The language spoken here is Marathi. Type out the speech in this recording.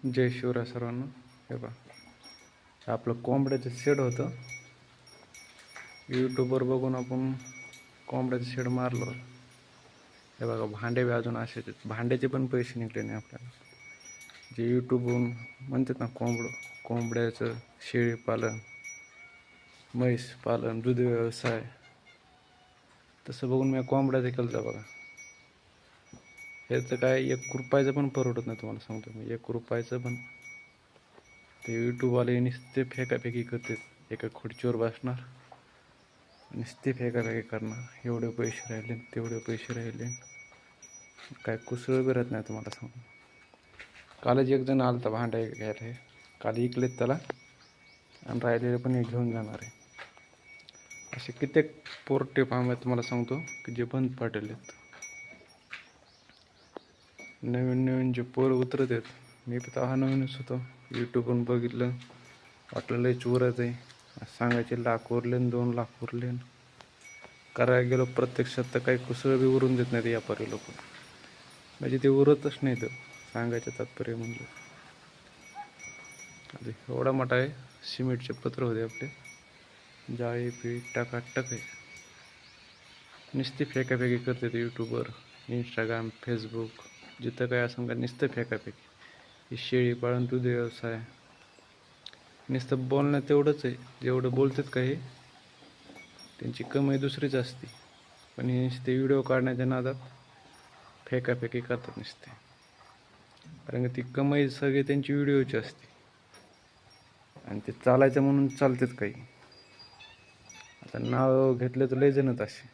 जय शिवराय सर्वांना. हे बघा, आपलं कोंबड्याचं शेड होतं. यूट्यूबवर बघून आपण कोंबड्याचं शेड मारलं. हे बघा, भांडे बी अजून असेच आहेत. भांड्याचे पण पैसे निघले नाही आपल्याला. जे यूट्यूबवरून म्हणतात ना, कोंबड्याचं शेळी पालन, म्हैस पालन, दूध व्यवसाय, तसं बघून मी कोंबड्याचं केलं. बघा, ह्याचं काय 1 रुपयाचं पण परवडत नाही. तुम्हाला सांगतो मी, 1 रुपयाचं पण. ते यूट्यूबवाले नुसते फेकाफेकी करतात. एका खुर्चीवर बसणार, नुसते फेकाफेकी करणार. एवढे पैसे राहिले, तेवढे पैसे राहिले. काय कुसळ बी राहत नाही. तुम्हाला सांगतो, कालच एक जण आला होता भांडे घ्यायला. काल इकलेत त्याला, आणि राहिलेले पण घेऊन जाणार आहे. असे कित्येक पोर्टे फार्म आहेत तुम्हाला सांगतो की जे बंद पडलेले आहेत. नवीन जे पोर उतरत आहेत. मी पण हा नवीनच होतो. यूट्यूबवरून बघितलं, वाटलं लय चोरच आहे. सांगायचे 1,00,000 उरले, 2 लाख उरले. करायला गेलो प्रत्यक्षात तर काही कुसळ बी उरून देत नाही व्यापारी लोक. म्हणजे ते उरतच नाही. तर सांगायचं तात्पर्य म्हणजे एवढा मोठा आहे. सिमेंटचे पत्र होते आपले, जाळी पीठ टाकाटक आहे. नुसती फेकाफेकी करते ते यूट्यूबवर, इंस्टाग्राम, फेसबुक, जिथं काय असं का नुसतं फेकाफेकी. ही शेळी पाळन, दूध व्यवसाय, नुसतं बोलणं तेवढंच आहे. जेवढं बोलतात काही त्यांची कमाई दुसरीच असते. पण हे नुसते व्हिडिओ काढण्याच्या नादात फेकाफेकी करतात नुसते. कारण की ती कमाई सगळी त्यांची व्हिडिओची असते, आणि ते चालायचं म्हणून चालतात काही. आता नाव घेतलं तर लय जणत असे.